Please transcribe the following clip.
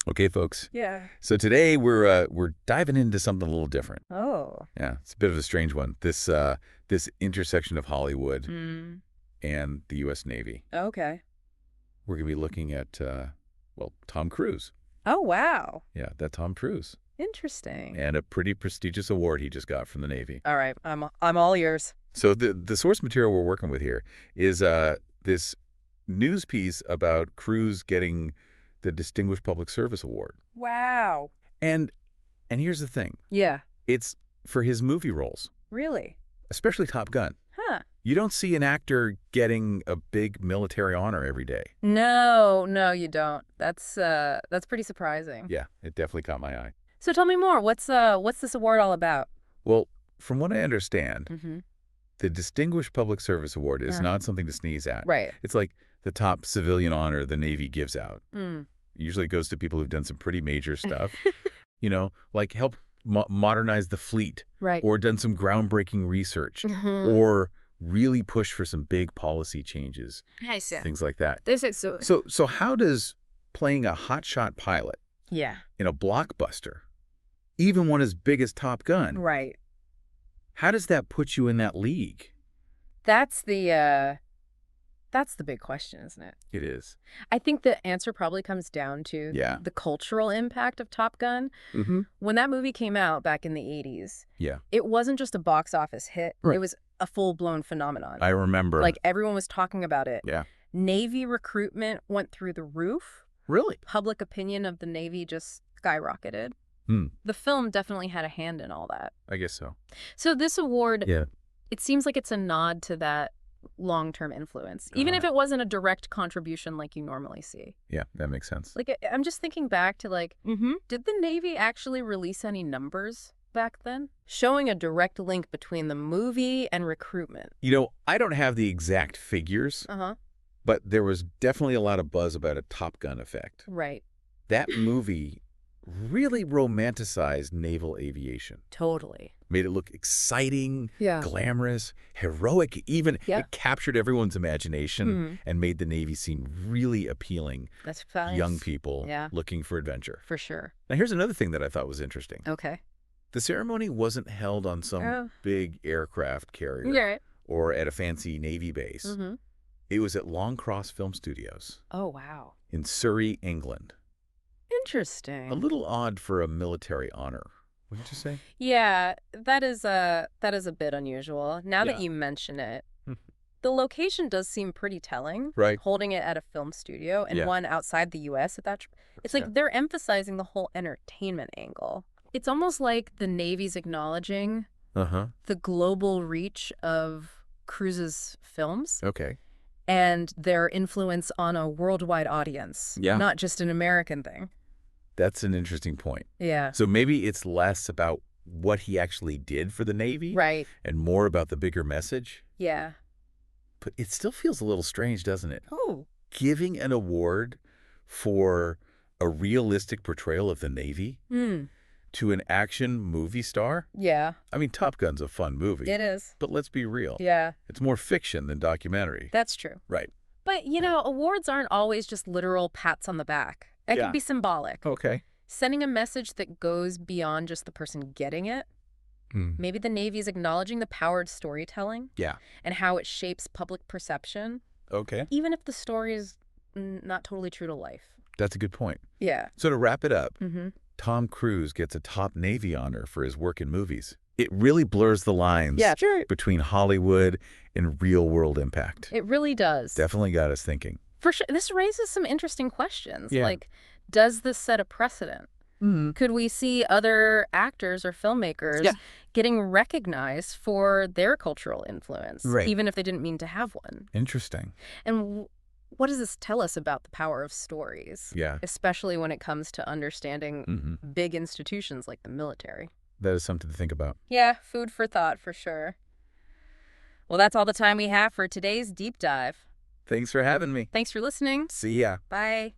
Okay, folks. Yeah. So today we're diving into something a little different. Oh. Yeah, it's a bit of a strange one. This intersection of Hollywood Mm. and the U.S. Navy. Okay. We're gonna be looking at Tom Cruise. Oh, wow. Yeah, that Tom Cruise, Interesting. and a pretty prestigious award he just got from the Navy. All right. I'm all ears. So the source material we're working with here is this news piece about Cruise getting the Distinguished Public Service Award. Wow. And here's the thing. Yeah. It's for his movie roles, Really? especially Top Gun. Huh. You don't see an actor getting a big military honor every day. No, you don't. That's pretty surprising. Yeah, it definitely caught my eye. So tell me more. What's this award all about? Well, from what I understand, Mm-hmm. the Distinguished Public Service Award is not something to sneeze at. Right. It's like the top civilian honor the Navy gives out. Mm. Usually goes to people who've done some pretty major stuff, like help modernize the fleet, Right. or done some groundbreaking research, Mm-hmm. or really push for some big policy changes, I see. things like that. This is so. So how does playing a hotshot pilot Yeah. in a blockbuster, even one as big as Top Gun, Right. how does that put you in that league? That's the big question, isn't it? It is. I think the answer probably comes down to Yeah. the cultural impact of Top Gun. Mm-hmm. When that movie came out back in the 80s, Yeah. it wasn't just a box office hit. Right. It was a full-blown phenomenon. I remember. Like, everyone was talking about it. Yeah. Navy recruitment went through the roof. Really? Public opinion of the Navy just skyrocketed. Hmm. The film definitely had a hand in all that. I guess so. So this award, Yeah. it seems like it's a nod to that long-term influence, even if it wasn't a direct contribution like you normally see. Yeah, that makes sense. Like, I'm just thinking back to, like, did the Navy actually release any numbers back then showing a direct link between the movie and recruitment? I don't have the exact figures, Uh-huh. but there was definitely a lot of buzz about a Top Gun effect. Right. That movie really romanticized naval aviation. Totally. Made it look exciting, Yeah. glamorous, heroic. Even Yeah. it captured everyone's imagination Mhm. and made the Navy seem really appealing. That's fine. Young people Yeah. looking for adventure. For sure. Now, here's another thing that I thought was interesting. Okay. The ceremony wasn't held on some Oh. big aircraft carrier Yeah. Right. or at a fancy Navy base. Mm-hmm. It was at Long Cross Film Studios Oh, wow. in Surrey, England. Interesting. A little odd for a military honor, wouldn't you say? Yeah, that is a bit unusual. Now that Yeah. you mention it, the location does seem pretty telling. Right. Holding it at a film studio and Yeah. one outside the U.S. at that. It's like Yeah. they're emphasizing the whole entertainment angle. It's almost like the Navy's acknowledging Uh-huh. the global reach of Cruise's films Okay. and their influence on a worldwide audience. Yeah. Not just an American thing. That's an interesting point. Yeah. So maybe it's less about what he actually did for the Navy Right. and more about the bigger message. Yeah. But it still feels a little strange, doesn't it? Oh. Giving an award for a realistic portrayal of the Navy Hmm. to an action movie star? Yeah. I mean, Top Gun's a fun movie. It is. But let's be real. Yeah. It's more fiction than documentary. That's true. Right. But, awards aren't always just literal pats on the back. It Yeah. can be symbolic. Okay. Sending a message that goes beyond just the person getting it. Maybe the Navy's acknowledging the power of storytelling Yeah. and how it shapes public perception, Okay. even if the story is not totally true to life. That's a good point. Yeah. So to wrap it up, Mm-hmm. Tom Cruise gets a top Navy honor for his work in movies. It really blurs the lines Yeah, sure. between Hollywood and real-world impact. It really does. Definitely got us thinking. For sure. This raises some interesting questions. Yeah. Like, does this set a precedent? Could we see other actors or filmmakers getting recognized for their cultural influence, Right. even if they didn't mean to have one? Interesting. And what does this tell us about the power of stories, Yeah. especially when it comes to understanding Mm-hmm. big institutions like the military? That is something to think about. Yeah, food for thought for sure. Well, that's all the time we have for today's deep dive. Thanks for having me. Thanks for listening. See ya. Bye.